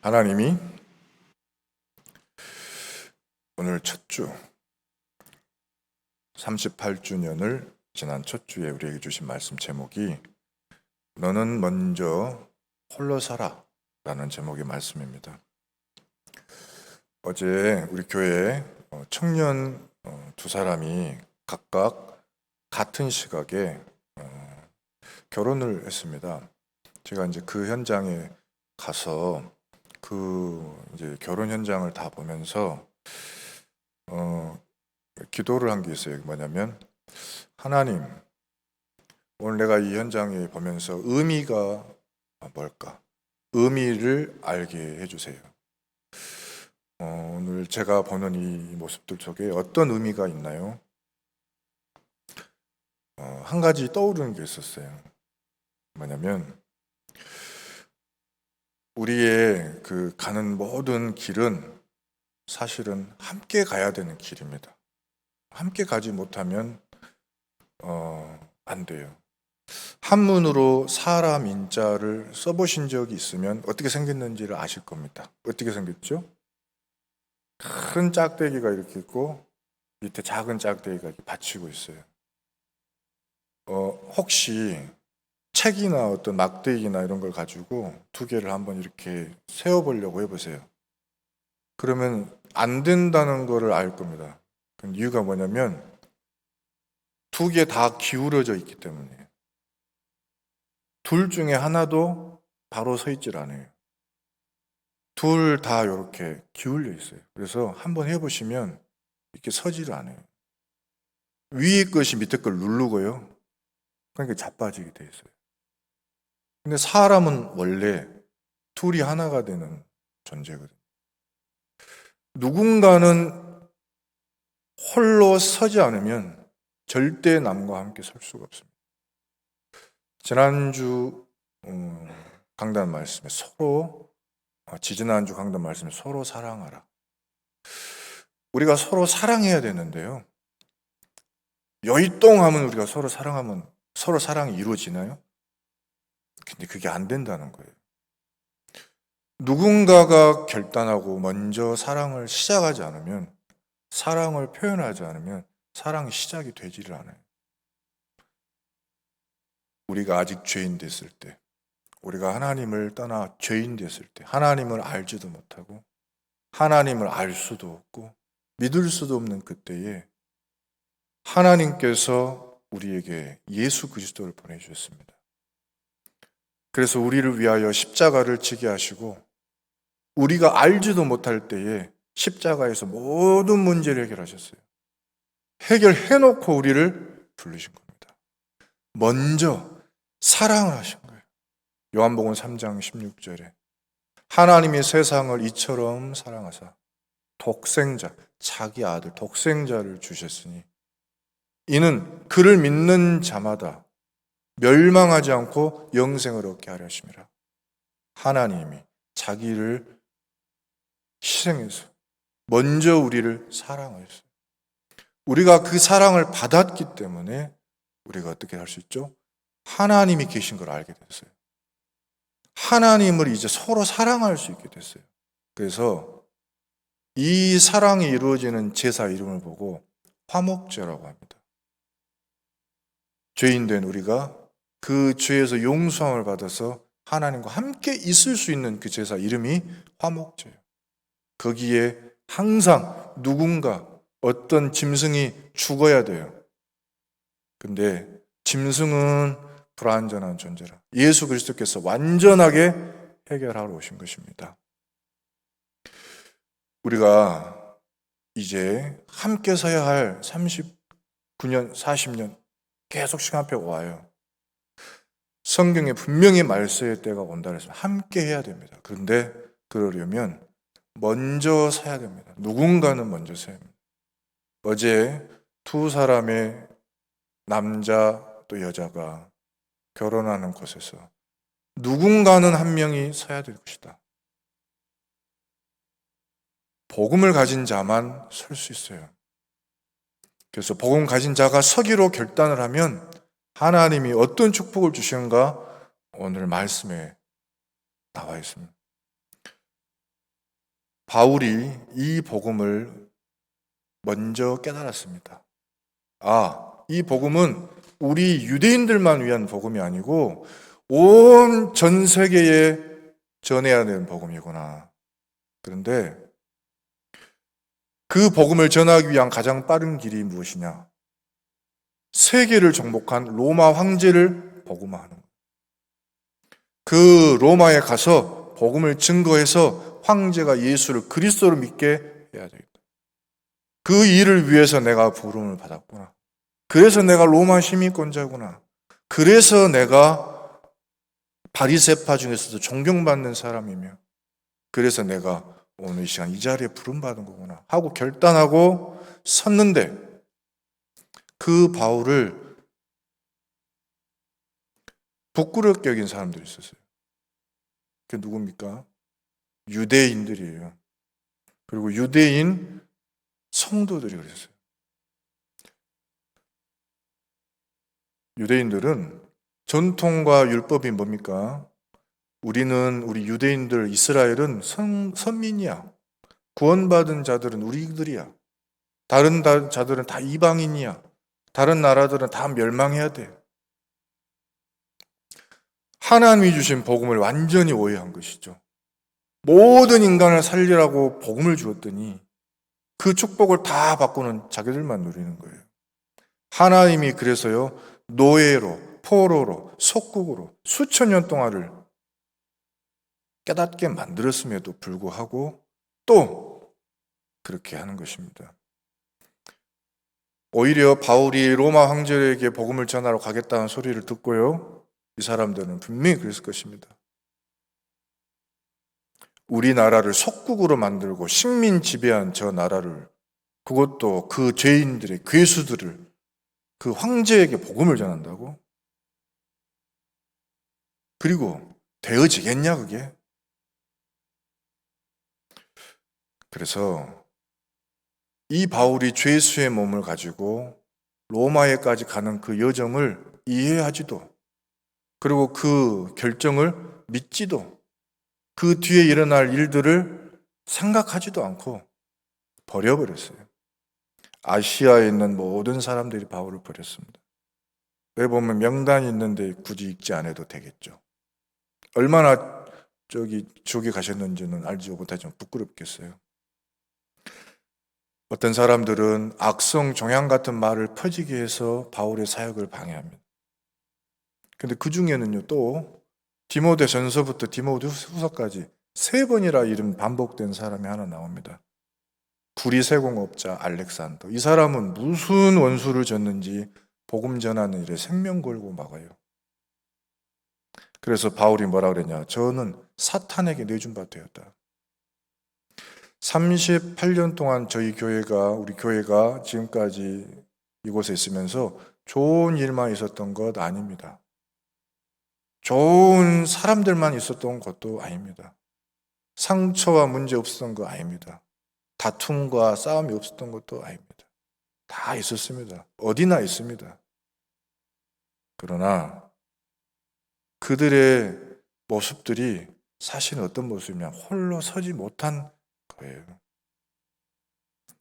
하나님이 오늘 첫 주 38주년을 지난 첫 주에 우리에게 주신 말씀 제목이 너는 먼저 홀로 살아 라는 제목의 말씀입니다. 어제 우리 교회 청년 두 사람이 각각 같은 시각에 결혼을 했습니다. 제가 이제 그 현장에 가서 이제 결혼 현장을 다 보면서 기도를 한 게 있어요. 뭐냐면, 하나님, 오늘 내가 이 현장에 보면서 의미가 뭘까? 의미를 알게 해주세요. 오늘 제가 보는 이 모습들 속에 어떤 의미가 있나요? 한 가지 떠오르는 게 있었어요. 뭐냐면, 우리의 그 가는 모든 길은 사실은 함께 가야 되는 길입니다. 함께 가지 못하면 안 돼요. 한문으로 사람 인자를 써보신 적이 있으면 어떻게 생겼는지를 아실 겁니다. 어떻게 생겼죠? 큰 짝대기가 이렇게 있고 밑에 작은 짝대기가 이렇게 받치고 있어요. 혹시 책이나 어떤 막대기나 이런 걸 가지고 두 개를 한번 이렇게 세워보려고 해보세요. 그러면 안 된다는 거를 알 겁니다. 그 이유가 뭐냐면 두 개 다 기울어져 있기 때문이에요. 둘 중에 하나도 바로 서 있질 않아요. 둘 다 이렇게 기울려 있어요. 그래서 한번 해보시면 이렇게 서지를 않아요. 위에 것이 밑에 걸 누르고요. 그러니까 자빠지게 돼 있어요. 근데 사람은 원래 둘이 하나가 되는 존재거든요. 누군가는 홀로 서지 않으면 절대 남과 함께 설 수가 없습니다. 지난주 강단 말씀에 지지난주 강단 말씀에 서로 사랑하라. 우리가 서로 사랑해야 되는데요. 여의똥하면 우리가 서로 사랑하면 서로 사랑이 이루어지나요? 근데 그게 안 된다는 거예요. 누군가가 결단하고 먼저 사랑을 시작하지 않으면, 사랑을 표현하지 않으면 사랑이 시작이 되지를 않아요. 우리가 아직 죄인 됐을 때, 우리가 하나님을 떠나 죄인 됐을 때, 하나님을 알지도 못하고 하나님을 알 수도 없고 믿을 수도 없는 그때에 하나님께서 우리에게 예수 그리스도를 보내주셨습니다. 그래서 우리를 위하여 십자가를 지게 하시고 우리가 알지도 못할 때에 십자가에서 모든 문제를 해결하셨어요. 해결해놓고 우리를 부르신 겁니다. 먼저 사랑을 하신 거예요. 요한복음 3장 16절에 하나님이 세상을 이처럼 사랑하사 독생자, 자기 아들 독생자를 주셨으니 이는 그를 믿는 자마다 멸망하지 않고 영생을 얻게 하려 하심이라. 하나님이 자기를 희생해서 먼저 우리를 사랑하셨어요. 우리가 그 사랑을 받았기 때문에 우리가 어떻게 할 수 있죠? 하나님이 계신 걸 알게 됐어요. 하나님을 이제 서로 사랑할 수 있게 됐어요. 그래서 이 사랑이 이루어지는 제사 이름을 보고 화목제라고 합니다. 죄인된 우리가 그 죄에서 용서함을 받아서 하나님과 함께 있을 수 있는 그 제사 이름이 화목제예요. 거기에 항상 누군가 어떤 짐승이 죽어야 돼요. 근데 짐승은 불완전한 존재라. 예수 그리스도께서 완전하게 해결하러 오신 것입니다. 우리가 이제 함께 서야 할 39년, 40년 계속 시간 앞에 와요. 성경에 분명히 말씀의 때가 온다 그래서 함께 해야 됩니다. 그런데 그러려면 먼저 서야 됩니다. 누군가는 먼저 서야 합니다. 어제 두 사람의 남자 또 여자가 결혼하는 곳에서 누군가는 한 명이 서야 될 것이다. 복음을 가진 자만 설 수 있어요. 그래서 복음 가진 자가 서기로 결단을 하면 하나님이 어떤 축복을 주시는가 오늘 말씀에 나와 있습니다. 바울이 이 복음을 먼저 깨달았습니다. 이 복음은 우리 유대인들만 위한 복음이 아니고 온 전 세계에 전해야 되는 복음이구나. 그런데 그 복음을 전하기 위한 가장 빠른 길이 무엇이냐? 세계를 정복한 로마 황제를 복음화하는 거예요. 그 로마에 가서 복음을 증거해서 황제가 예수를 그리스도로 믿게 해야 되겠다. 그 일을 위해서 내가 부름을 받았구나. 그래서 내가 로마 시민권자구나. 그래서 내가 바리새파 중에서도 존경받는 사람이며, 그래서 내가 오늘 이 시간 이 자리에 부름받은 거구나 하고 결단하고 섰는데, 그 바울을 부끄럽게 여긴 사람들이 있었어요. 그게 누굽니까? 유대인들이에요. 그리고 유대인 성도들이 그랬어요. 유대인들은 전통과 율법이 뭡니까? 우리 유대인들, 이스라엘은 선민이야. 구원받은 자들은 우리들이야. 다른 자들은 다 이방인이야. 다른 나라들은 다 멸망해야 돼. 하나님이 주신 복음을 완전히 오해한 것이죠. 모든 인간을 살리라고 복음을 주었더니 그 축복을 다 받고는 자기들만 누리는 거예요. 하나님이 그래서요, 노예로, 포로로, 속국으로 수천 년 동안을 깨닫게 만들었음에도 불구하고 또 그렇게 하는 것입니다. 오히려 바울이 로마 황제에게 복음을 전하러 가겠다는 소리를 듣고요, 이 사람들은 분명히 그랬을 것입니다. 우리나라를 속국으로 만들고 식민 지배한 저 나라를, 그것도 그 죄인들의 괴수들을 그 황제에게 복음을 전한다고? 그리고 되어지겠냐 그게? 그래서 이 바울이 죄수의 몸을 가지고 로마에까지 가는 그 여정을 이해하지도, 그리고 그 결정을 믿지도, 그 뒤에 일어날 일들을 생각하지도 않고 버려버렸어요. 아시아에 있는 모든 사람들이 바울을 버렸습니다. 왜 보면 명단이 있는데 굳이 읽지 않아도 되겠죠. 얼마나 저기 가셨는지는 알지 못하지만 부끄럽겠어요. 어떤 사람들은 악성 종양 같은 말을 퍼지게 해서 바울의 사역을 방해합니다. 근데 그 중에는요, 또 디모데 전서부터 디모데 후서까지 3번이라 이름 반복된 사람이 하나 나옵니다. 구리세공업자 알렉산더. 이 사람은 무슨 원수를 졌는지 복음 전하는 일에 생명 걸고 막아요. 그래서 바울이 뭐라 그랬냐? 저는 사탄에게 내준 바 되었다. 38년 동안 우리 교회가 지금까지 이곳에 있으면서 좋은 일만 있었던 것 아닙니다. 좋은 사람들만 있었던 것도 아닙니다. 상처와 문제 없었던 거 아닙니다. 다툼과 싸움이 없었던 것도 아닙니다. 다 있었습니다. 어디나 있습니다. 그러나 그들의 모습들이 사실은 어떤 모습이냐? 홀로 서지 못한 거예요.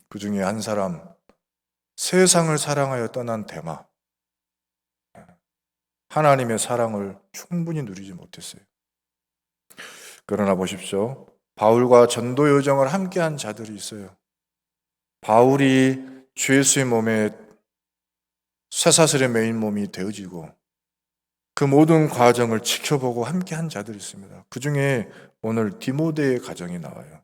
그 중에 한 사람, 세상을 사랑하여 떠난 데마, 하나님의 사랑을 충분히 누리지 못했어요. 그러나 보십시오. 바울과 전도 여정을 함께한 자들이 있어요. 바울이 죄수의 몸에 쇠사슬에 매인 몸이 되어지고 그 모든 과정을 지켜보고 함께한 자들이 있습니다. 그 중에 오늘 디모데의 가정이 나와요.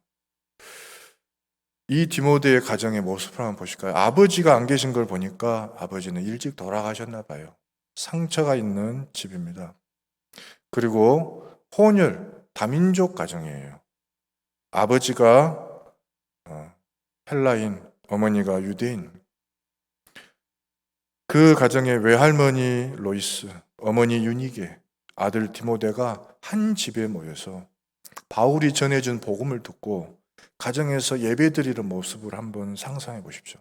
이 디모데의 가정의 모습을 한번 보실까요? 아버지가 안 계신 걸 보니까 아버지는 일찍 돌아가셨나 봐요. 상처가 있는 집입니다. 그리고 혼혈, 다민족 가정이에요. 아버지가 헬라인, 어머니가 유대인. 그 가정의 외할머니 로이스, 어머니 유니게, 아들 디모데가 한 집에 모여서 바울이 전해준 복음을 듣고 가정에서 예배드리는 모습을 한번 상상해 보십시오.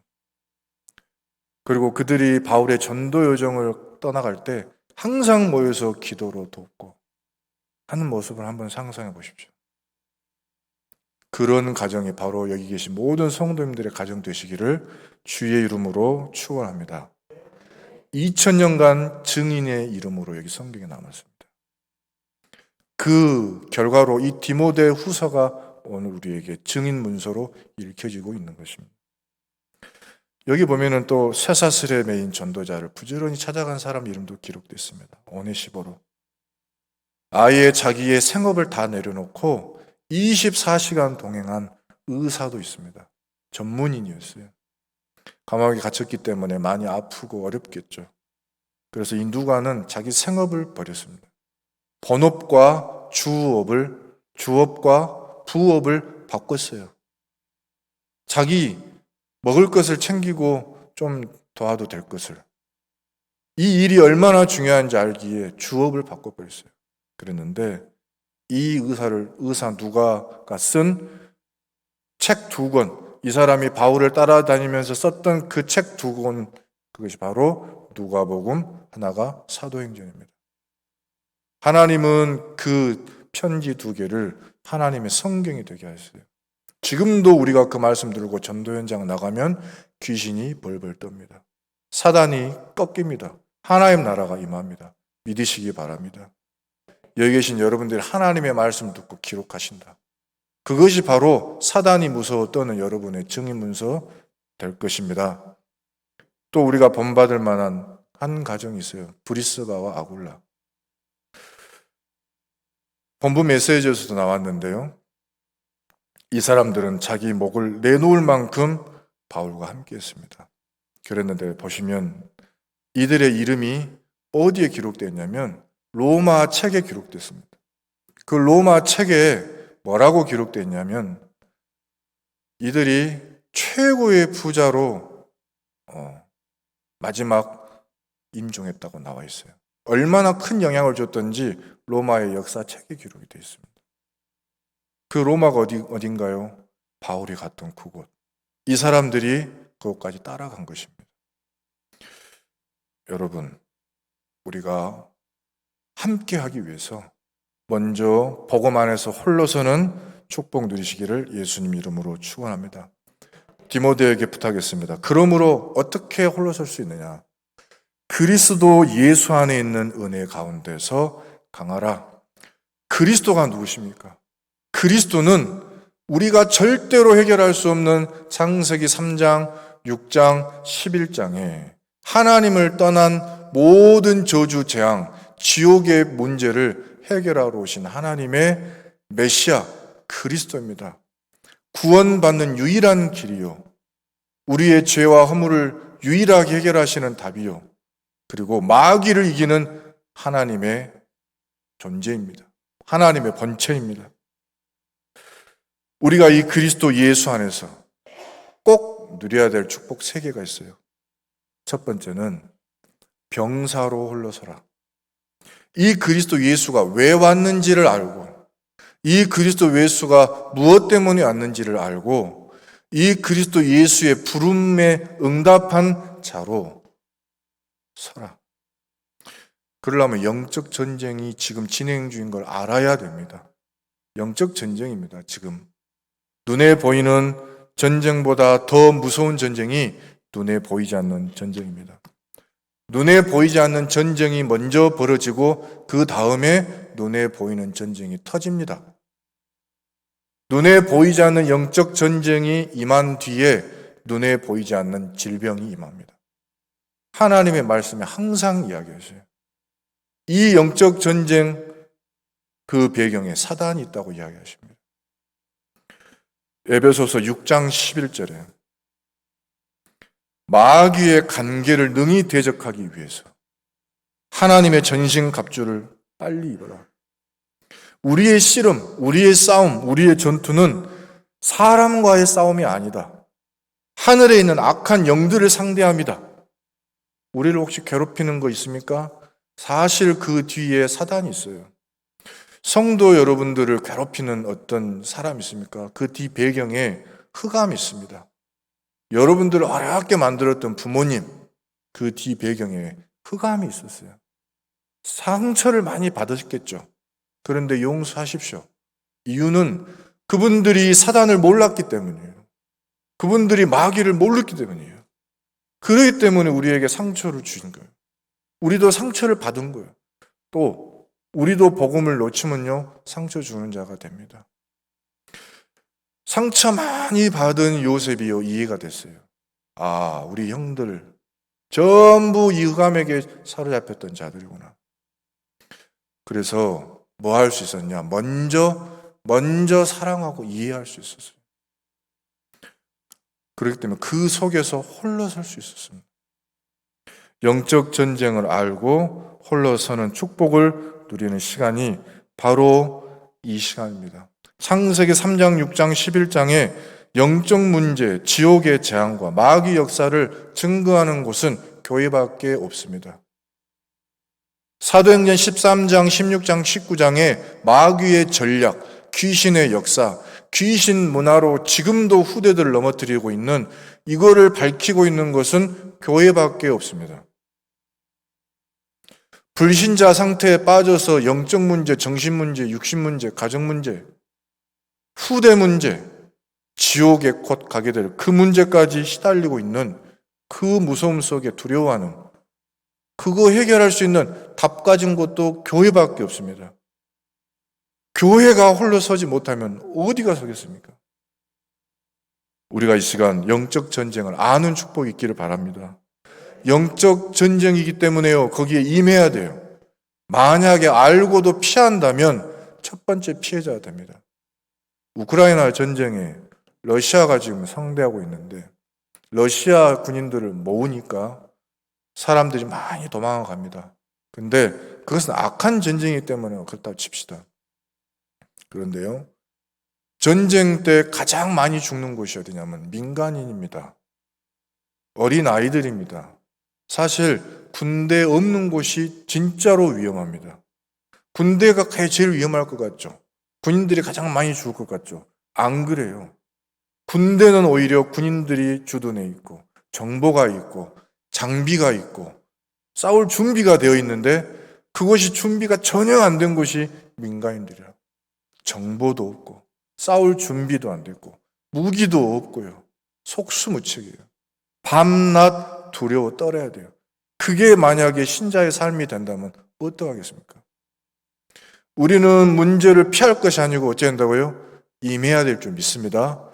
그리고 그들이 바울의 전도 여정을 떠나갈 때 항상 모여서 기도로 돕고 하는 모습을 한번 상상해 보십시오. 그런 가정이 바로 여기 계신 모든 성도님들의 가정 되시기를 주의 이름으로 축원합니다. 2000년간 증인의 이름으로 여기 성경에 남았습니다. 그 결과로 이 디모데 후서가 오늘 우리에게 증인 문서로 읽혀지고 있는 것입니다. 여기 보면은 또 쇠사슬에 매인 전도자를 부지런히 찾아간 사람 이름도 기록됐습니다. 오네시보로. 아예 자기의 생업을 다 내려놓고 24시간 동행한 의사도 있습니다. 전문인이었어요. 감옥에 갇혔기 때문에 많이 아프고 어렵겠죠. 그래서 이 누가는 자기 생업을 버렸습니다. 본업과 주업과 부업을 바꿨어요. 자기 먹을 것을 챙기고 좀 도와도 될 것을. 이 일이 얼마나 중요한지 알기에 주업을 바꿔버렸어요. 그랬는데 이 의사 누가가 쓴 책 2권, 이 사람이 바울을 따라다니면서 썼던 그 책 2권, 그것이 바로 누가복음, 하나가 사도행전입니다. 하나님은 그 편지 2개를 하나님의 성경이 되게 하셨어요. 지금도 우리가 그 말씀 들고 전도 현장 나가면 귀신이 벌벌 떱니다. 사단이 꺾입니다. 하나님 나라가 임합니다. 믿으시기 바랍니다. 여기 계신 여러분들이 하나님의 말씀 듣고 기록하신다. 그것이 바로 사단이 무서워 떠는 여러분의 증인문서 될 것입니다. 또 우리가 본받을 만한 한 가정이 있어요. 브리스가와 아굴라. 본부 메시지에서도 나왔는데요. 이 사람들은 자기 목을 내놓을 만큼 바울과 함께 했습니다. 그랬는데 보시면 이들의 이름이 어디에 기록되어 있냐면 로마 책에 기록됐습니다. 그 로마 책에 뭐라고 기록되어 있냐면 이들이 최고의 부자로 마지막 임종했다고 나와 있어요. 얼마나 큰 영향을 줬던지 로마의 역사책에 기록이 되어 있습니다. 그 로마가 어딘가요? 바울이 갔던 그곳. 이 사람들이 그곳까지 따라간 것입니다. 여러분, 우리가 함께 하기 위해서 먼저 복음 안에서 홀로서는 축복 누리시기를 예수님 이름으로 축원합니다. 디모데에게 부탁했습니다. 그러므로 어떻게 홀로설 수 있느냐? 그리스도 예수 안에 있는 은혜 가운데서 강하라. 그리스도가 누구십니까? 그리스도는 우리가 절대로 해결할 수 없는 창세기 3장, 6장, 11장에 하나님을 떠난 모든 저주, 재앙, 지옥의 문제를 해결하러 오신 하나님의 메시아 그리스도입니다. 구원받는 유일한 길이요. 우리의 죄와 허물을 유일하게 해결하시는 답이요. 그리고 마귀를 이기는 하나님의 존재입니다. 하나님의 본체입니다. 우리가 이 그리스도 예수 안에서 꼭 누려야 될 축복 3개가 있어요. 첫 번째는 병사로 홀로서라. 이 그리스도 예수가 왜 왔는지를 알고, 이 그리스도 예수가 무엇 때문에 왔는지를 알고, 이 그리스도 예수의 부름에 응답한 자로 서라. 그러려면 영적 전쟁이 지금 진행 중인 걸 알아야 됩니다. 영적 전쟁입니다, 지금. 눈에 보이는 전쟁보다 더 무서운 전쟁이 눈에 보이지 않는 전쟁입니다. 눈에 보이지 않는 전쟁이 먼저 벌어지고 그 다음에 눈에 보이는 전쟁이 터집니다. 눈에 보이지 않는 영적 전쟁이 임한 뒤에 눈에 보이지 않는 질병이 임합니다. 하나님의 말씀에 항상 이야기하세요. 이 영적 전쟁 그 배경에 사단이 있다고 이야기하십니다. 에베소서 6장 11절에 마귀의 간계를 능히 대적하기 위해서 하나님의 전신갑주를 빨리 입어라. 우리의 씨름, 우리의 싸움, 우리의 전투는 사람과의 싸움이 아니다. 하늘에 있는 악한 영들을 상대합니다. 우리를 혹시 괴롭히는 거 있습니까? 사실 그 뒤에 사단이 있어요. 성도 여러분들을 괴롭히는 어떤 사람이 있습니까? 그 뒤 배경에 흑암이 있습니다. 여러분들을 어렵게 만들었던 부모님, 그 뒤 배경에 흑암이 있었어요. 상처를 많이 받으셨겠죠. 그런데 용서하십시오. 이유는 그분들이 사단을 몰랐기 때문이에요. 그분들이 마귀를 모르기 때문이에요. 그렇기 때문에 우리에게 상처를 주신 거예요. 우리도 상처를 받은 거예요. 또 우리도 복음을 놓치면요, 상처 주는 자가 됩니다. 상처 많이 받은 요셉이요, 이해가 됐어요. 아, 우리 형들 전부 이 흑암에게 사로잡혔던 자들이구나. 그래서 뭐 할 수 있었냐? 먼저 사랑하고 이해할 수 있었어요. 그렇기 때문에 그 속에서 홀로 설 수 있었습니다. 영적 전쟁을 알고 홀로 서는 축복을 누리는 시간이 바로 이 시간입니다. 창세기 3장, 6장, 11장에 영적 문제, 지옥의 재앙과 마귀 역사를 증거하는 곳은 교회밖에 없습니다. 사도행전 13장, 16장, 19장에 마귀의 전략, 귀신의 역사, 귀신 문화로 지금도 후대들을 넘어뜨리고 있는 이거를 밝히고 있는 것은 교회밖에 없습니다. 불신자 상태에 빠져서 영적 문제, 정신 문제, 육신 문제, 가정 문제, 후대 문제, 지옥에 곧 가게 될 그 문제까지 시달리고 있는 그 무서움 속에 두려워하는, 그거 해결할 수 있는 답 가진 곳도 교회밖에 없습니다. 교회가 홀로 서지 못하면 어디가 서겠습니까? 우리가 이 시간 영적 전쟁을 아는 축복이 있기를 바랍니다. 영적 전쟁이기 때문에요, 거기에 임해야 돼요. 만약에 알고도 피한다면 첫 번째 피해자가 됩니다. 우크라이나 전쟁에 러시아가 지금 상대하고 있는데 러시아 군인들을 모으니까 사람들이 많이 도망갑니다. 근데 그것은 악한 전쟁이기 때문에 그렇다고 칩시다. 그런데요, 전쟁 때 가장 많이 죽는 곳이 어디냐면 민간인입니다. 어린 아이들입니다. 사실 군대 없는 곳이 진짜로 위험합니다. 군대가 제일 위험할 것 같죠? 군인들이 가장 많이 죽을 것 같죠? 안 그래요. 군대는 오히려 군인들이 주둔해 있고 정보가 있고 장비가 있고 싸울 준비가 되어 있는데 그것이 준비가 전혀 안 된 곳이 민간인들이라. 정보도 없고 싸울 준비도 안 됐고 무기도 없고요. 속수무책이에요. 밤낮 두려워 떨어야 돼요. 그게 만약에 신자의 삶이 된다면 어떡하겠습니까? 우리는 문제를 피할 것이 아니고 어찌 한다고요? 임해야 될 줄 믿습니다.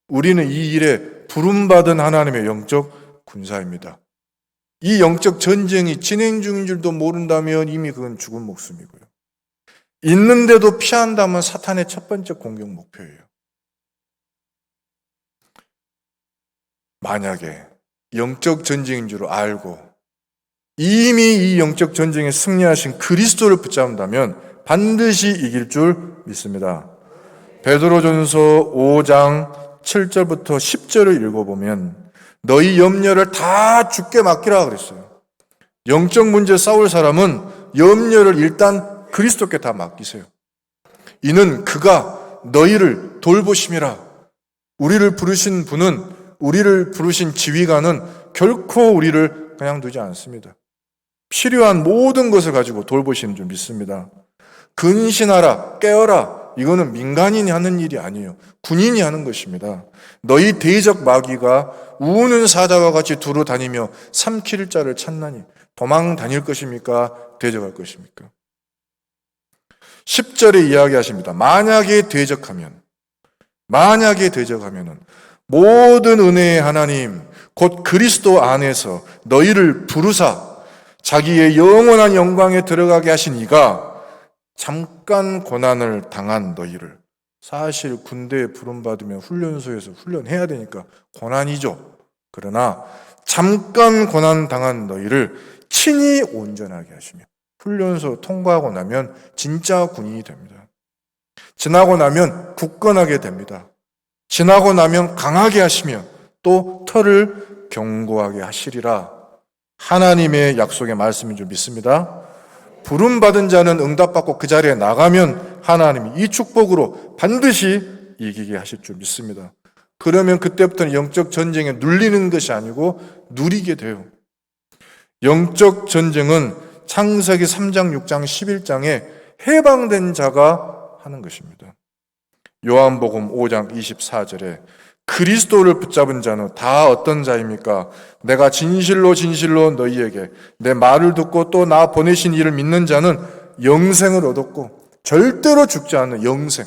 우리는 이 일에 부름받은 하나님의 영적 군사입니다. 이 영적 전쟁이 진행 중인 줄도 모른다면 이미 그건 죽은 목숨이고요. 있는데도 피한다면 사탄의 첫 번째 공격 목표예요. 만약에 영적 전쟁인 줄 알고 이미 이 영적 전쟁에 승리하신 그리스도를 붙잡는다면 반드시 이길 줄 믿습니다. 베드로전서 5장 7절부터 10절을 읽어보면 너희 염려를 다 주께 맡기라 그랬어요. 영적 문제 싸울 사람은 염려를 일단 그리스도께 다 맡기세요. 이는 그가 너희를 돌보심이라. 우리를 부르신 분은, 우리를 부르신 지휘관은 결코 우리를 그냥 두지 않습니다. 필요한 모든 것을 가지고 돌보시는 줄 믿습니다. 근신하라, 깨어라. 이거는 민간인이 하는 일이 아니에요. 군인이 하는 것입니다. 너희 대적 마귀가 우는 사자와 같이 두루 다니며 삼킬 자를 찾나니 도망 다닐 것입니까? 대적할 것입니까? 10절에 이야기하십니다. 만약에 대적하면은 모든 은혜의 하나님 곧 그리스도 안에서 너희를 부르사 자기의 영원한 영광에 들어가게 하신 이가 잠깐 고난을 당한 너희를, 사실 군대에 부름받으면 훈련소에서 훈련해야 되니까 고난이죠. 그러나 잠깐 고난 당한 너희를 친히 온전하게 하시며, 훈련소 통과하고 나면 진짜 군인이 됩니다. 지나고 나면 굳건하게 됩니다. 지나고 나면 강하게 하시며 또 털을 견고하게 하시리라. 하나님의 약속의 말씀인 줄 믿습니다. 부름받은 자는 응답받고 그 자리에 나가면 하나님이 이 축복으로 반드시 이기게 하실 줄 믿습니다. 그러면 그때부터는 영적 전쟁에 눌리는 것이 아니고 누리게 돼요. 영적 전쟁은 창세기 3장, 6장, 11장에 해방된 자가 하는 것입니다. 요한복음 5장 24절에 그리스도를 붙잡은 자는 다 어떤 자입니까? 내가 진실로 진실로 너희에게 내 말을 듣고 또 나 보내신 이를 믿는 자는 영생을 얻었고 절대로 죽지 않는 영생,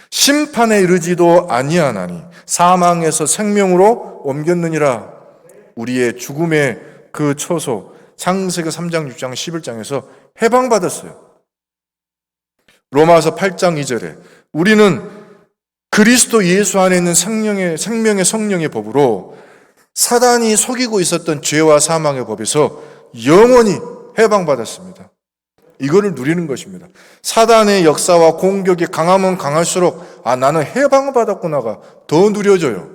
심판에 이르지도 아니하나니 사망에서 생명으로 옮겼느니라. 우리의 죽음의 그 처소 창세기 3장 6장 11장에서 해방받았어요. 로마서 8장 2절에 우리는 그리스도 예수 안에 있는 생명의 성령의 법으로 사단이 속이고 있었던 죄와 사망의 법에서 영원히 해방받았습니다. 이거를 누리는 것입니다. 사단의 역사와 공격이 강하면 강할수록 나는 해방받았구나가 더 누려져요.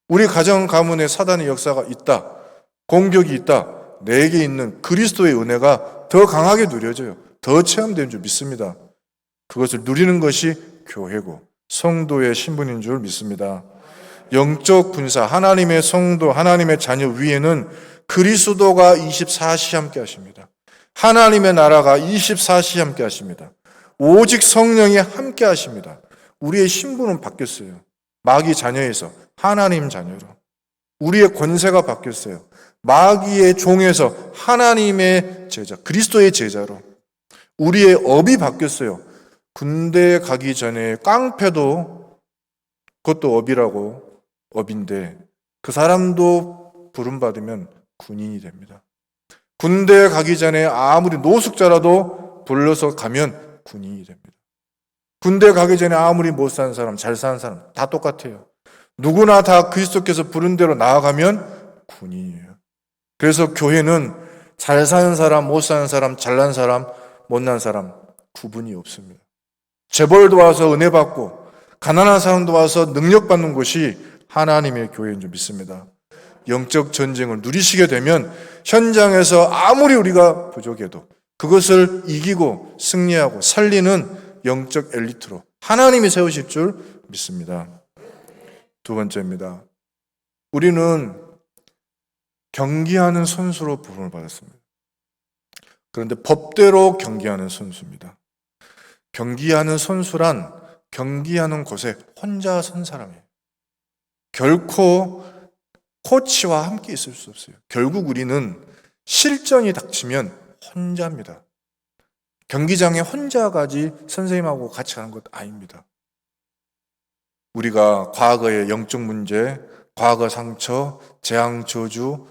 우리 가정 가문에 사단의 역사가 있다, 공격이 있다, 내게 있는 그리스도의 은혜가 더 강하게 누려져요. 더 체험되는 줄 믿습니다. 그것을 누리는 것이 교회고 성도의 신분인 줄 믿습니다. 영적 군사, 하나님의 성도, 하나님의 자녀 위에는 그리스도가 24시 함께 하십니다. 하나님의 나라가 24시 함께 하십니다. 오직 성령이 함께 하십니다. 우리의 신분은 바뀌었어요. 마귀 자녀에서 하나님 자녀로. 우리의 권세가 바뀌었어요. 마귀의 종에서 하나님의 제자, 그리스도의 제자로. 우리의 업이 바뀌었어요. 군대 가기 전에 깡패도 그것도 업이라고, 업인데 그 사람도 부름받으면 군인이 됩니다. 군대 가기 전에 아무리 노숙자라도 불러서 가면 군인이 됩니다. 군대 가기 전에 아무리 못 사는 사람, 잘 사는 사람 다 똑같아요. 누구나 다 그리스도께서 부른 대로 나아가면 군인이에요. 그래서 교회는 잘 사는 사람, 못 사는 사람, 잘난 사람, 못난 사람 구분이 없습니다. 재벌도 와서 은혜 받고 가난한 사람도 와서 능력 받는 곳이 하나님의 교회인 줄 믿습니다. 영적 전쟁을 누리시게 되면 현장에서 아무리 우리가 부족해도 그것을 이기고 승리하고 살리는 영적 엘리트로 하나님이 세우실 줄 믿습니다. 두 번째입니다. 우리는 경기하는 선수로 부름을 받았습니다. 그런데 법대로 경기하는 선수입니다. 경기하는 선수란 경기하는 곳에 혼자 선 사람이에요. 결코 코치와 함께 있을 수 없어요. 결국 우리는 실전이 닥치면 혼자입니다. 경기장에 혼자 가지 선생님하고 같이 가는 것 아닙니다. 우리가 과거의 영적 문제, 과거 상처, 재앙, 저주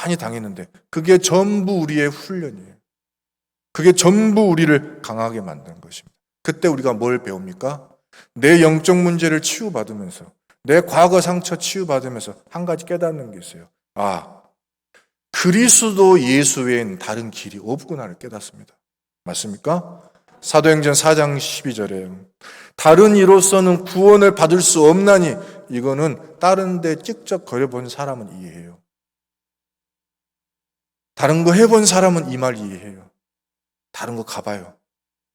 많이 당했는데 그게 전부 우리의 훈련이에요. 그게 전부 우리를 강하게 만드는 것입니다. 그때 우리가 뭘 배웁니까? 내 영적 문제를 치유받으면서 내 과거 상처 치유받으면서 한 가지 깨닫는 게 있어요. 그리스도 예수 외엔 다른 길이 없구나를 깨닫습니다. 맞습니까? 사도행전 4장 12절에 다른 이로서는 구원을 받을 수 없나니 이거는 다른 데 찍적거려 본 사람은 이해해요. 다른 거 해본 사람은 이 말 이해해요. 다른 거 가봐요.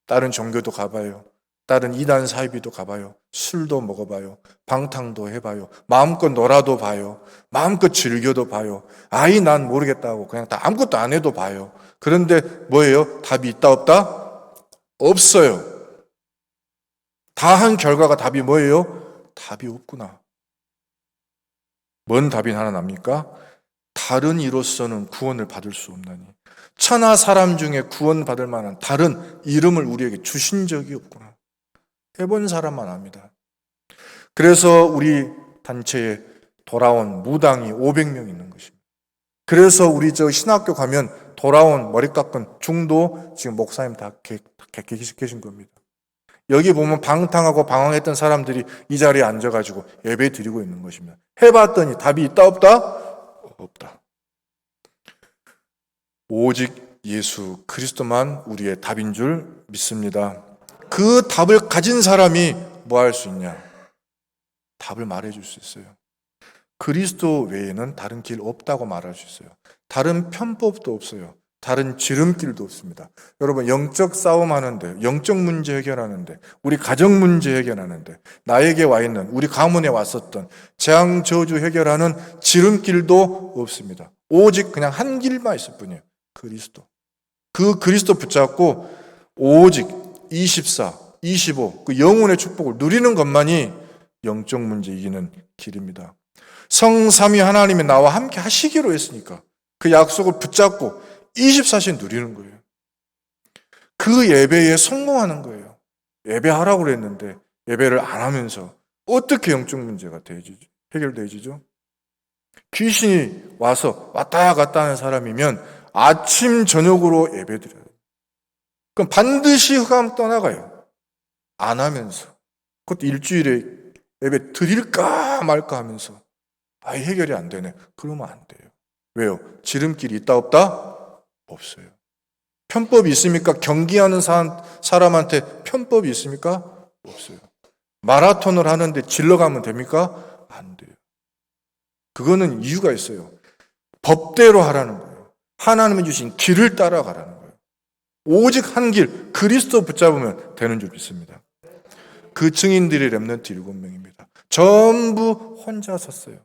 다른 종교도 가봐요. 다른 이단 사이비도 가봐요. 술도 먹어봐요. 방탕도 해봐요. 마음껏 놀아도 봐요. 마음껏 즐겨도 봐요. 난 모르겠다고 그냥 다 아무것도 안 해도 봐요. 그런데 뭐예요? 답이 있다 없다? 없어요. 다 한 결과가 답이 뭐예요? 답이 없구나. 뭔 답이 하나 납니까? 다른 이로서는 구원을 받을 수 없나니 천하 사람 중에 구원받을 만한 다른 이름을 우리에게 주신 적이 없구나. 해본 사람만 압니다. 그래서 우리 단체에 돌아온 무당이 500명 있는 것입니다. 그래서 우리 신학교 가면 돌아온 머리 깎은 중도 지금 목사님 다 계신 겁니다. 여기 보면 방탕하고 방황했던 사람들이 이 자리에 앉아가지고 예배 드리고 있는 것입니다. 해봤더니 답이 있다 없다? 없다. 오직 예수 그리스도만 우리의 답인 줄 믿습니다. 그 답을 가진 사람이 뭐 할 수 있냐? 답을 말해줄 수 있어요. 그리스도 외에는 다른 길 없다고 말할 수 있어요. 다른 편법도 없어요. 다른 지름길도 없습니다. 여러분 영적 싸움하는데, 영적 문제 해결하는데, 우리 가정 문제 해결하는데, 나에게 와 있는 우리 가문에 왔었던 재앙 저주 해결하는 지름길도 없습니다. 오직 그냥 한 길만 있을 뿐이에요. 그리스도. 그 그리스도 붙잡고 오직 24 25, 그 영혼의 축복을 누리는 것만이 영적 문제 이기는 길입니다. 성삼위 하나님이 나와 함께 하시기로 했으니까 그 약속을 붙잡고 24시간 누리는 거예요. 그 예배에 성공하는 거예요. 예배하라고 그랬는데 예배를 안 하면서 어떻게 영적 문제가 해결되지죠? 귀신이 와서 왔다 갔다 하는 사람이면 아침 저녁으로 예배드려요. 그럼 반드시 흑암 떠나가요. 안 하면서. 그것도 일주일에 예배 드릴까 말까 하면서 아예 해결이 안 되네. 그러면 안 돼요. 왜요? 지름길이 있다 없다? 없어요. 편법이 있습니까? 경기하는 사람한테 편법이 있습니까? 없어요. 마라톤을 하는데 질러가면 됩니까? 안 돼요. 그거는 이유가 있어요. 법대로 하라는 거예요. 하나님이 주신 길을 따라가라는 거예요. 오직 한 길, 그리스도 붙잡으면 되는 줄 믿습니다. 그 증인들이 렘넌트 7명입니다. 전부 혼자 섰어요.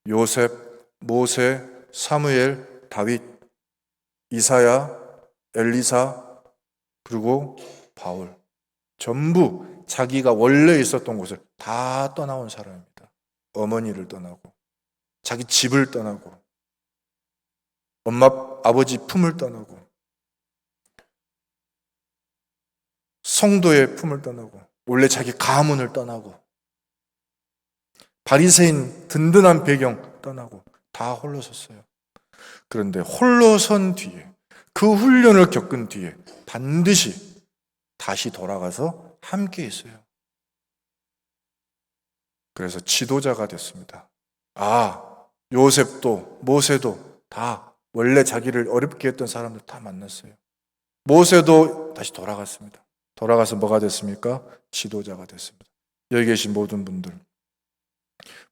요셉, 모세, 사무엘, 다윗, 이사야, 엘리사, 그리고 바울. 전부 자기가 원래 있었던 곳을 다 떠나온 사람입니다. 어머니를 떠나고, 자기 집을 떠나고, 엄마, 아버지 품을 떠나고, 성도의 품을 떠나고, 원래 자기 가문을 떠나고, 바리새인 든든한 배경 떠나고 다 홀로 섰어요. 그런데 홀로 선 뒤에, 그 훈련을 겪은 뒤에 반드시 다시 돌아가서 함께 있어요. 그래서 지도자가 됐습니다. 요셉도 모세도 다 원래 자기를 어렵게 했던 사람들 다 만났어요. 모세도 다시 돌아갔습니다. 돌아가서 뭐가 됐습니까? 지도자가 됐습니다. 여기 계신 모든 분들,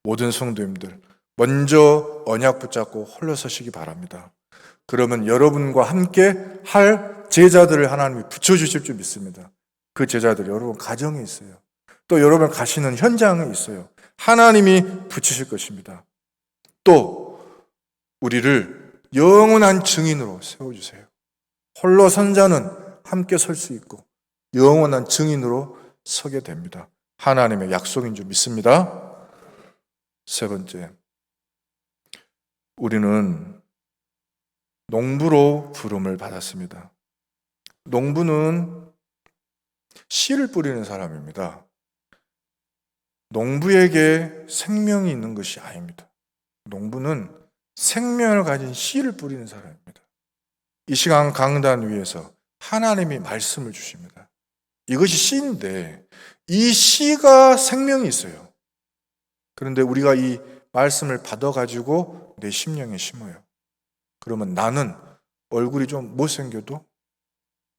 모든 성도님들, 먼저 언약 붙잡고 홀로 서시기 바랍니다. 그러면 여러분과 함께 할 제자들을 하나님이 붙여주실 줄 믿습니다. 그 제자들이 여러분 가정에 있어요. 또 여러분 가시는 현장에 있어요. 하나님이 붙이실 것입니다. 또 우리를 영원한 증인으로 세워주세요. 홀로 선 자는 함께 설 수 있고 영원한 증인으로 서게 됩니다. 하나님의 약속인 줄 믿습니다. 세 번째, 우리는 농부로 부름을 받았습니다. 농부는 씨를 뿌리는 사람입니다. 농부에게 생명이 있는 것이 아닙니다. 농부는 생명을 가진 씨를 뿌리는 사람입니다. 이 시간 강단 위에서 하나님이 말씀을 주십니다. 이것이 씨인데 이 씨가 생명이 있어요. 그런데 우리가 이 말씀을 받아가지고 내 심령에 심어요. 그러면 나는 얼굴이 좀 못생겨도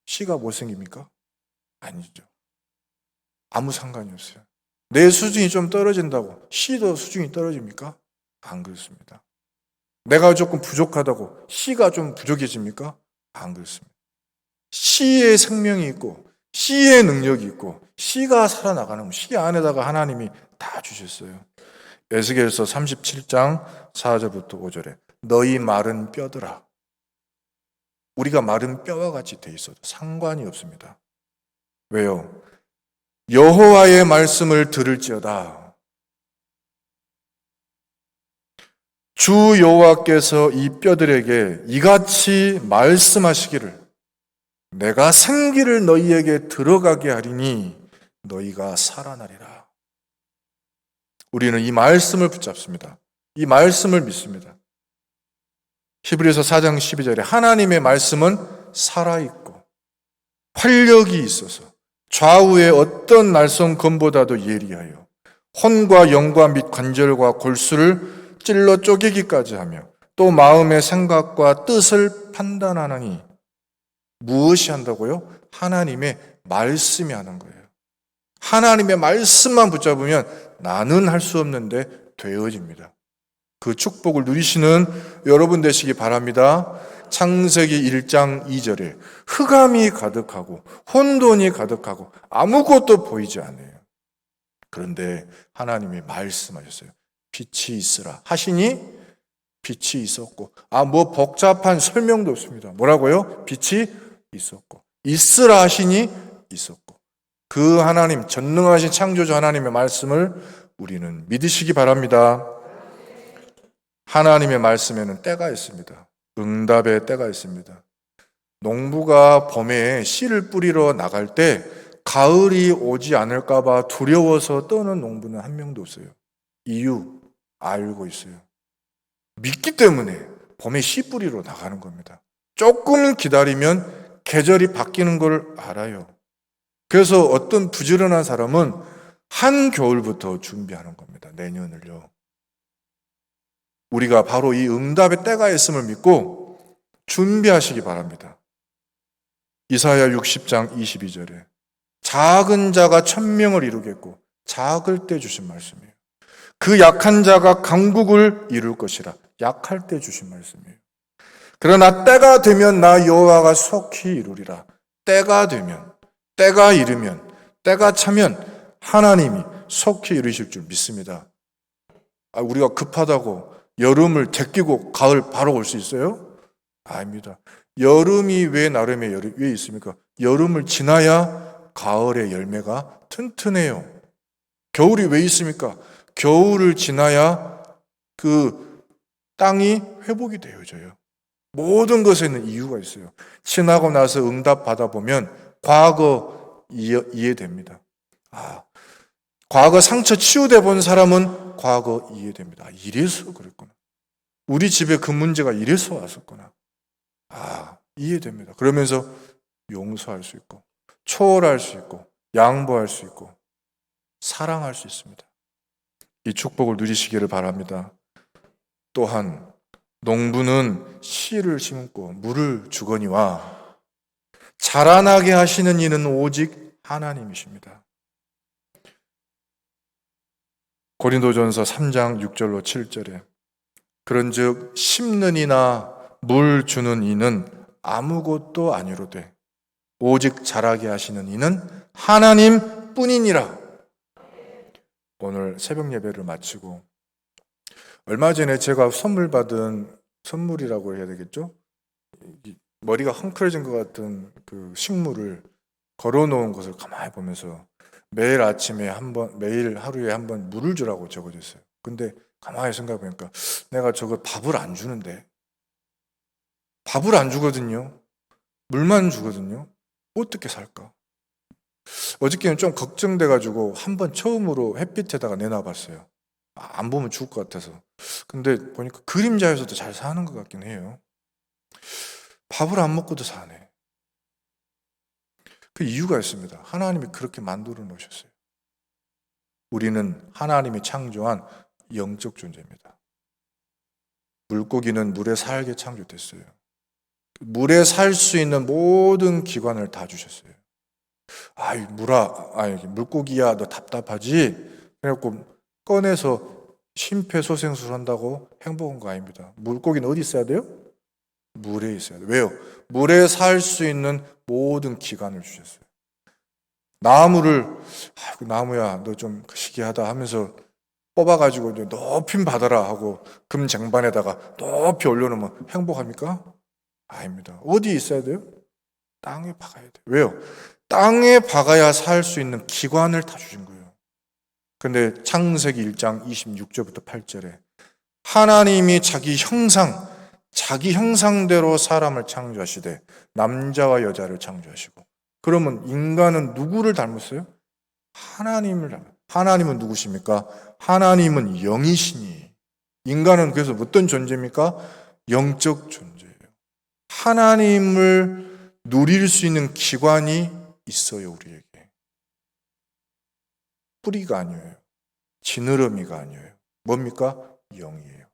씨가 못생깁니까? 아니죠. 아무 상관이 없어요. 내 수준이 좀 떨어진다고 씨도 수준이 떨어집니까? 안 그렇습니다. 내가 조금 부족하다고 씨가 좀 부족해집니까? 안 그렇습니다. 씨의 생명이 있고 씨의 능력이 있고 씨가 살아나가는 거, 씨 안에다가 하나님이 다 주셨어요. 에스겔서 37장 4절부터 5절에 너희 마른 뼈들아, 우리가 마른 뼈와 같이 돼 있어도 상관이 없습니다. 왜요? 여호와의 말씀을 들을지어다. 주 여호와께서 이 뼈들에게 이같이 말씀하시기를 내가 생기를 너희에게 들어가게 하리니 너희가 살아나리라. 우리는 이 말씀을 붙잡습니다. 이 말씀을 믿습니다. 히브리서 4장 12절에 하나님의 말씀은 살아있고 활력이 있어서 좌우의 어떤 날선 검보다도 예리하여 혼과 영과 및 관절과 골수를 찔러 쪼개기까지 하며 또 마음의 생각과 뜻을 판단하느니 무엇이 한다고요? 하나님의 말씀이 하는 거예요. 하나님의 말씀만 붙잡으면 나는 할 수 없는데 되어집니다. 그 축복을 누리시는 여러분 되시기 바랍니다. 창세기 1장 2절에 흑암이 가득하고 혼돈이 가득하고 아무것도 보이지 않아요. 그런데 하나님이 말씀하셨어요. 빛이 있으라 하시니 빛이 있었고 뭐 복잡한 설명도 없습니다. 뭐라고요? 빛이 있었고 있으라 하시니 있었고 그 하나님, 전능하신 창조주 하나님의 말씀을 우리는 믿으시기 바랍니다. 하나님의 말씀에는 때가 있습니다. 응답의 때가 있습니다. 농부가 봄에 씨를 뿌리러 나갈 때 가을이 오지 않을까 봐 두려워서 떠는 농부는 한 명도 없어요. 이유 알고 있어요. 믿기 때문에 봄에 씨 뿌리러 나가는 겁니다. 조금 기다리면 계절이 바뀌는 걸 알아요. 그래서 어떤 부지런한 사람은 한겨울부터 준비하는 겁니다. 내년을요. 우리가 바로 이 응답의 때가 있음을 믿고 준비하시기 바랍니다. 이사야 60장 22절에 작은 자가 천명을 이루겠고 작을 때 주신 말씀이에요. 그 약한 자가 강국을 이룰 것이라. 약할 때 주신 말씀이에요. 그러나 때가 되면 나 여호와가 속히 이루리라. 때가 되면, 때가 이르면, 때가 차면 하나님이 속히 이루실 줄 믿습니다. 우리가 급하다고 여름을 제끼고 가을 바로 올 수 있어요? 아닙니다. 여름이 왜 나름의 여름 왜 있습니까? 여름을 지나야 가을의 열매가 튼튼해요. 겨울이 왜 있습니까? 겨울을 지나야 그 땅이 회복이 되어져요. 모든 것에는 이유가 있어요. 지나고 나서 응답 받아보면 과거 이해됩니다. 과거 상처 치유돼 본 사람은 과거 이해됩니다. 이래서 그랬구나. 우리 집에 그 문제가 이래서 왔었구나. 이해됩니다. 그러면서 용서할 수 있고 초월할 수 있고 양보할 수 있고 사랑할 수 있습니다. 이 축복을 누리시기를 바랍니다. 또한 농부는 씨를 심고 물을 주거니와 자라나게 하시는 이는 오직 하나님이십니다. 고린도전서 3장 6절로 7절에 그런즉 심는 이나 물 주는 이는 아무것도 아니로되 오직 자라게 하시는 이는 하나님 뿐이니라. 오늘 새벽 예배를 마치고 얼마 전에 제가 선물 받은 선물이라고 해야 되겠죠? 머리가 헝클어진 것 같은 그 식물을 걸어놓은 것을 가만히 보면서 매일 아침에 매일 하루에 한 번 물을 주라고 적어줬어요. 근데 가만히 생각해보니까 내가 저걸 밥을 안 주는데 밥을 안 주거든요. 물만 주거든요. 어떻게 살까? 어저께는 좀 걱정돼가지고 한번 처음으로 햇빛에다가 내놔봤어요. 안 보면 죽을 것 같아서. 근데 보니까 그림자에서도 잘 사는 것 같긴 해요. 밥을 안 먹고도 사네. 그 이유가 있습니다. 하나님이 그렇게 만들어 놓으셨어요. 우리는 하나님이 창조한 영적 존재입니다. 물고기는 물에 살게 창조됐어요. 물에 살 수 있는 모든 기관을 다 주셨어요. 물고기야, 너 답답하지? 그래갖고 꺼내서 심폐소생술 한다고 행복한 거 아닙니다. 물고기는 어디 있어야 돼요? 물에 있어야 돼요. 왜요? 물에 살 수 있는 모든 기관을 주셨어요. 나무야, 너 좀 시기하다 하면서 뽑아가지고 높이 받아라 하고 금 쟁반에다가 높이 올려놓으면 행복합니까? 아닙니다. 어디 있어야 돼요? 땅에 박아야 돼요. 왜요? 땅에 박아야 살 수 있는 기관을 다 주신 거예요. 근데 창세기 1장 26절부터 8절에 하나님이 자기 형상대로 사람을 창조하시되 남자와 여자를 창조하시고 그러면 인간은 누구를 닮았어요? 하나님을 닮았어요. 하나님은 누구십니까? 하나님은 영이시니 인간은 그래서 어떤 존재입니까? 영적 존재예요. 하나님을 누릴 수 있는 기관이 있어요. 우리에게. 뿌리가 아니에요. 지느러미가 아니에요. 뭡니까? 영이에요.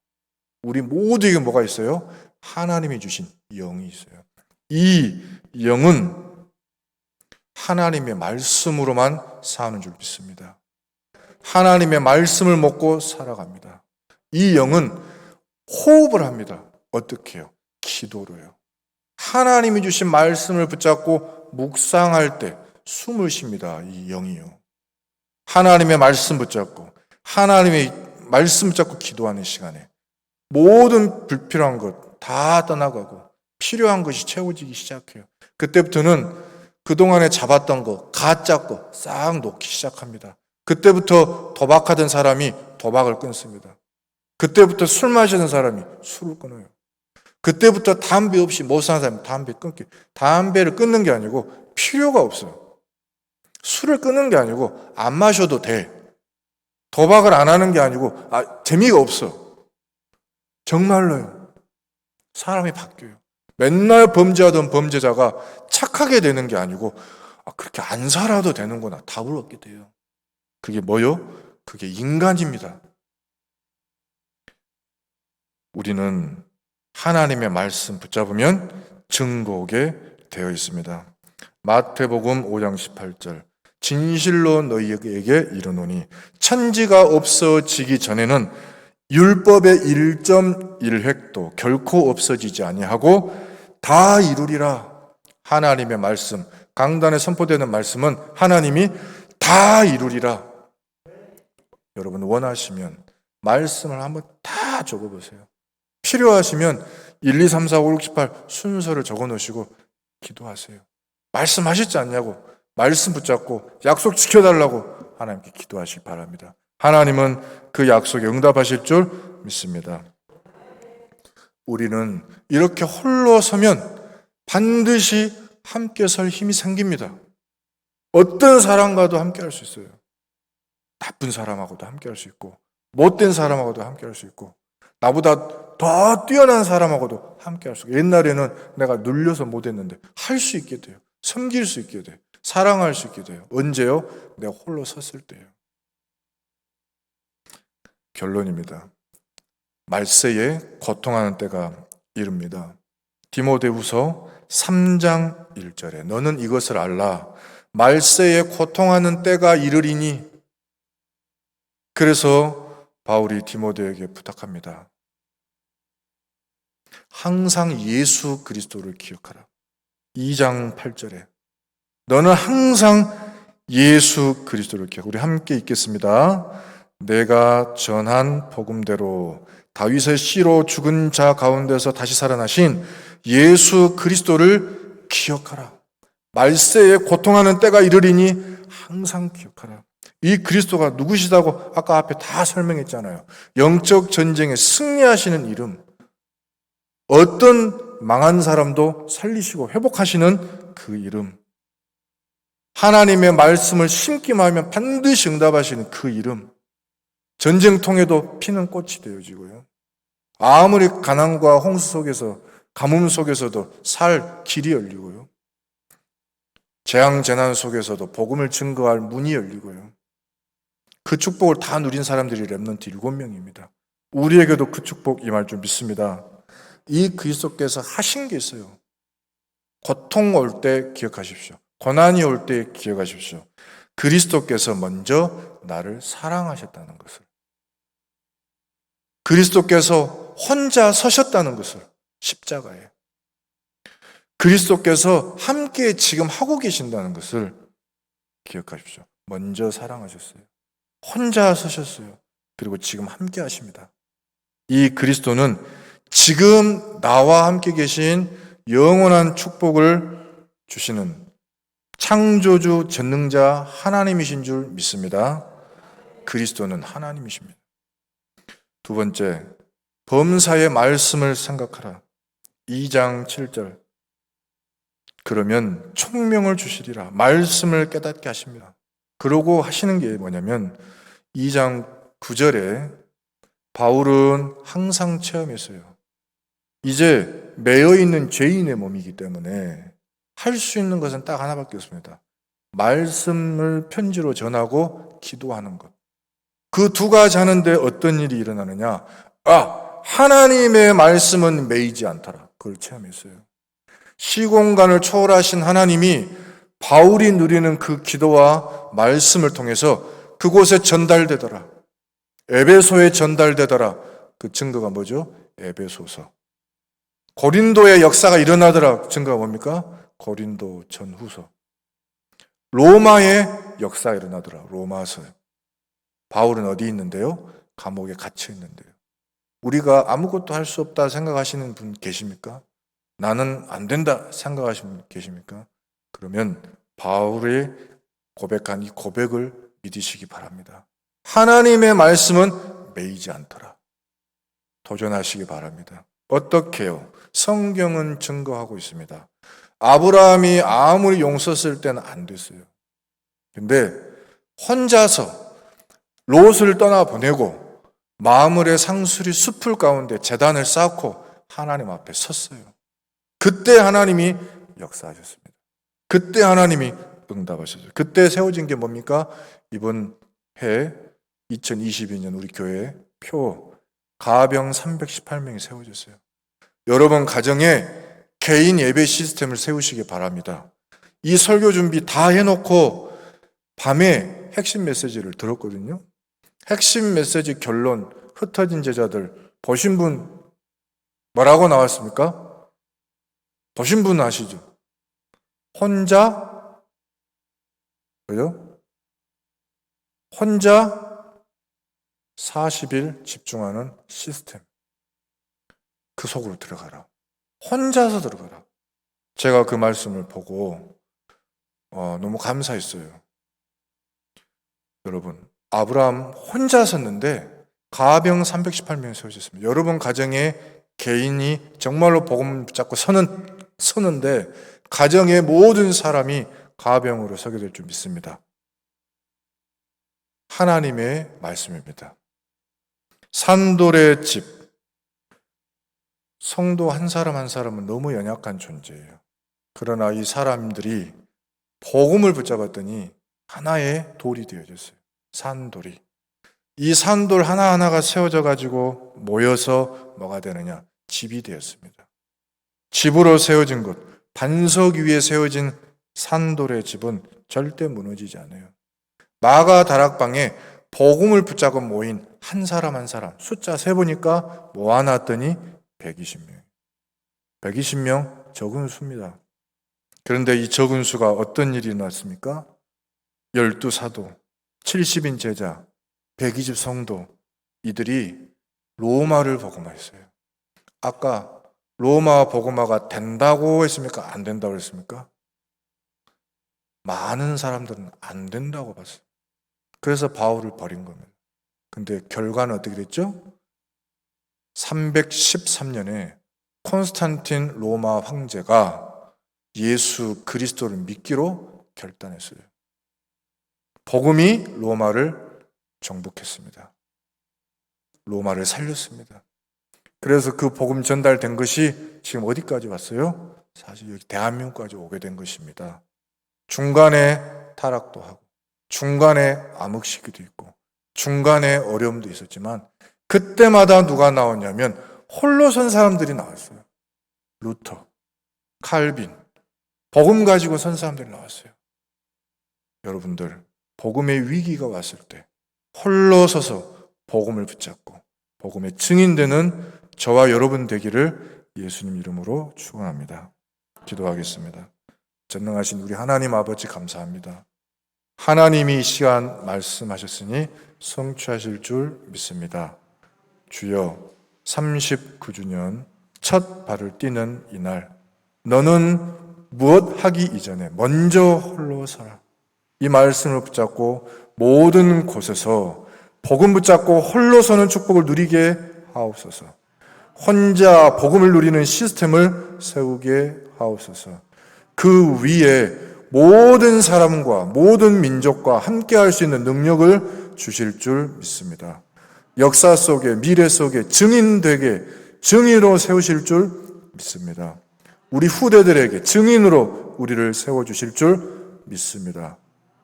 우리 모두에게 뭐가 있어요? 하나님이 주신 영이 있어요. 이 영은 하나님의 말씀으로만 사는 줄 믿습니다. 하나님의 말씀을 먹고 살아갑니다. 이 영은 호흡을 합니다. 어떻게 해요? 기도로요. 하나님이 주신 말씀을 붙잡고 묵상할 때 숨을 쉽니다. 이 영이요. 하나님의 말씀 붙잡고 기도하는 시간에 모든 불필요한 것 다 떠나가고 필요한 것이 채워지기 시작해요. 그때부터는 그동안에 잡았던 거, 가짜 거 싹 놓기 시작합니다. 그때부터 도박하던 사람이 도박을 끊습니다. 그때부터 술 마시는 사람이 술을 끊어요. 그때부터 담배 없이 못 사는 사람이 담배 끊기. 담배를 끊는 게 아니고 필요가 없어요. 술을 끊는 게 아니고 안 마셔도 돼. 도박을 안 하는 게 아니고 재미가 없어. 정말로요. 사람이 바뀌어요. 맨날 범죄하던 범죄자가 착하게 되는 게 아니고 그렇게 안 살아도 되는구나. 답을 얻게 돼요. 그게 뭐요? 그게 인간입니다. 우리는 하나님의 말씀 붙잡으면 증거하게 되어 있습니다. 마태복음 5장 18절 진실로 너희에게 이르노니 천지가 없어지기 전에는 율법의 1.1획도 결코 없어지지 아니하고 다 이루리라. 하나님의 말씀, 강단에 선포되는 말씀은 하나님이 다 이루리라. 여러분 원하시면 말씀을 한번 다 적어보세요. 필요하시면 1, 2, 3, 4, 5, 6, 7, 8 순서를 적어놓으시고 기도하세요. 말씀하셨지 않냐고, 말씀 붙잡고 약속 지켜달라고 하나님께 기도하시기 바랍니다. 하나님은 그 약속에 응답하실 줄 믿습니다. 우리는 이렇게 홀로 서면 반드시 함께 설 힘이 생깁니다. 어떤 사람과도 함께 할 수 있어요. 나쁜 사람하고도 함께 할 수 있고 못된 사람하고도 함께 할 수 있고 나보다 더 뛰어난 사람하고도 함께 할 수 있고 옛날에는 내가 눌려서 못했는데 할 수 있게 돼요. 섬길 수 있게 돼요. 사랑할 수 있게 돼요. 언제요? 내가 홀로 섰을 때요. 결론입니다. 말세에 고통하는 때가 이릅니다. 디모데후서 3장 1절에 너는 이것을 알라. 말세에 고통하는 때가 이르리니. 그래서 바울이 디모데에게 부탁합니다. 항상 예수 그리스도를 기억하라. 2장 8절에 너는 항상 예수 그리스도를 기억하라. 우리 함께 읽겠습니다. 내가 전한 복음대로 다윗의 씨로 죽은 자 가운데서 다시 살아나신 예수 그리스도를 기억하라. 말세에 고통하는 때가 이르리니 항상 기억하라. 이 그리스도가 누구시다고 아까 앞에 다 설명했잖아요. 영적 전쟁에 승리하시는 이름, 어떤 망한 사람도 살리시고 회복하시는 그 이름, 하나님의 말씀을 심기만 하면 반드시 응답하시는 그 이름, 전쟁통에도 피는 꽃이 되어지고요. 아무리 가난과 홍수 속에서 가뭄 속에서도 살 길이 열리고요. 재앙 재난 속에서도 복음을 증거할 문이 열리고요. 그 축복을 다 누린 사람들이 렘넌트 7명입니다. 우리에게도 그 축복 임할 줄 믿습니다. 이 그리스도께서 하신 게 있어요. 고통 올 때 기억하십시오. 고난이 올 때 기억하십시오. 그리스도께서 먼저 나를 사랑하셨다는 것을, 그리스도께서 혼자 서셨다는 것을, 십자가에 그리스도께서 함께 지금 하고 계신다는 것을 기억하십시오. 먼저 사랑하셨어요. 혼자 서셨어요. 그리고 지금 함께 하십니다. 이 그리스도는 지금 나와 함께 계신 영원한 축복을 주시는 창조주 전능자 하나님이신 줄 믿습니다. 그리스도는 하나님이십니다. 두 번째, 범사의 말씀을 생각하라. 2장 7절. 그러면 총명을 주시리라. 말씀을 깨닫게 하십니다. 그러고 하시는 게 뭐냐면 2장 9절에 바울은 항상 체험했어요. 이제 매여있는 죄인의 몸이기 때문에 할 수 있는 것은 딱 하나밖에 없습니다. 말씀을 편지로 전하고 기도하는 것. 그 두 가지 하는데 어떤 일이 일어나느냐? 하나님의 말씀은 매이지 않더라. 그걸 체험했어요. 시공간을 초월하신 하나님이 바울이 누리는 그 기도와 말씀을 통해서 그곳에 전달되더라. 에베소에 전달되더라. 그 증거가 뭐죠? 에베소서. 고린도의 역사가 일어나더라. 증거가 뭡니까? 고린도 전후서. 로마의 역사가 일어나더라. 로마서요. 바울은 어디 있는데요? 감옥에 갇혀 있는데요. 우리가 아무것도 할 수 없다 생각하시는 분 계십니까? 나는 안 된다 생각하시는 분 계십니까? 그러면 바울이 고백한 이 고백을 믿으시기 바랍니다. 하나님의 말씀은 매이지 않더라. 도전하시기 바랍니다. 어떻게요? 성경은 증거하고 있습니다. 아브라함이 아무리 용서 쓸 때는 안 됐어요. 근데 혼자서 롯을 떠나보내고 마므레 상수리 숲을 가운데 제단을 쌓고 하나님 앞에 섰어요. 그때 하나님이 역사하셨습니다. 그때 하나님이 응답하셨어요. 그때 세워진 게 뭡니까? 이번 해 2022년 우리 교회 표 가병 318명이 세워졌어요. 여러분 가정에 개인 예배 시스템을 세우시기 바랍니다. 이 설교 준비 다 해놓고 밤에 핵심 메시지를 들었거든요. 핵심 메시지 결론 흩어진 제자들 보신 분 뭐라고 나왔습니까? 보신 분 아시죠? 혼자 혼자 40일 집중하는 시스템. 그 속으로 들어가라. 혼자서 들어가라. 제가 그 말씀을 보고 너무 감사했어요. 여러분, 아브라함 혼자 섰는데 가병 318명이 세워졌습니다. 여러분 가정에 개인이 정말로 복음 붙잡고 서는데 가정의 모든 사람이 가병으로 서게 될 줄 믿습니다. 하나님의 말씀입니다. 산돌의 집. 성도 한 사람 한 사람은 너무 연약한 존재예요. 그러나 이 사람들이 복음을 붙잡았더니 하나의 돌이 되어졌어요. 산돌이. 이 산돌 하나하나가 세워져 가지고 모여서 뭐가 되느냐? 집이 되었습니다. 집으로 세워진 것, 반석 위에 세워진 산돌의 집은 절대 무너지지 않아요. 마가 다락방에 복음을 붙잡고 모인 한 사람 한 사람 숫자 세보니까 모아놨더니 120명. 120명 적은 수입니다. 그런데 이 적은 수가 어떤 일이 났습니까? 12사도, 70인 제자, 120 성도 이들이 로마를 복음화했어요. 아까 로마 복음화가 된다고 했습니까? 안 된다고 했습니까? 많은 사람들은 안 된다고 봤어요. 그래서 바울을 버린 겁니다. 근데 결과는 어떻게 됐죠? 313년에 콘스탄틴 로마 황제가 예수 그리스도를 믿기로 결단했어요. 복음이 로마를 정복했습니다. 로마를 살렸습니다. 그래서 그 복음 전달된 것이 지금 어디까지 왔어요? 사실 여기 대한민국까지 오게 된 것입니다. 중간에 타락도 하고 중간에 암흑 시기도 있고 중간에 어려움도 있었지만 그때마다 누가 나오냐면 홀로 선 사람들이 나왔어요. 루터, 칼빈, 복음 가지고 선 사람들이 나왔어요. 여러분들, 복음의 위기가 왔을 때 홀로 서서 복음을 붙잡고 복음의 증인되는 저와 여러분 되기를 예수님 이름으로 축원합니다. 기도하겠습니다. 전능하신 우리 하나님 아버지 감사합니다. 하나님이 이 시간 말씀하셨으니 성취하실 줄 믿습니다. 주여, 39주년 첫 발을 띄는 이날 너는 무엇 하기 이전에 먼저 홀로 서라. 이 말씀을 붙잡고 모든 곳에서 복음 붙잡고 홀로 서는 축복을 누리게 하옵소서. 혼자 복음을 누리는 시스템을 세우게 하옵소서. 그 위에 모든 사람과 모든 민족과 함께 할 수 있는 능력을 주실 줄 믿습니다. 역사 속에 미래 속에 증인되게 증인으로 세우실 줄 믿습니다. 우리 후대들에게 증인으로 우리를 세워주실 줄 믿습니다.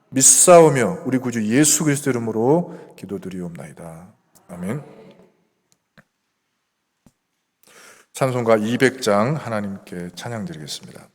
믿사오며 우리 구주 예수 그리스도 이름으로 기도드리옵나이다. 아멘. 찬송가 200장 하나님께 찬양드리겠습니다.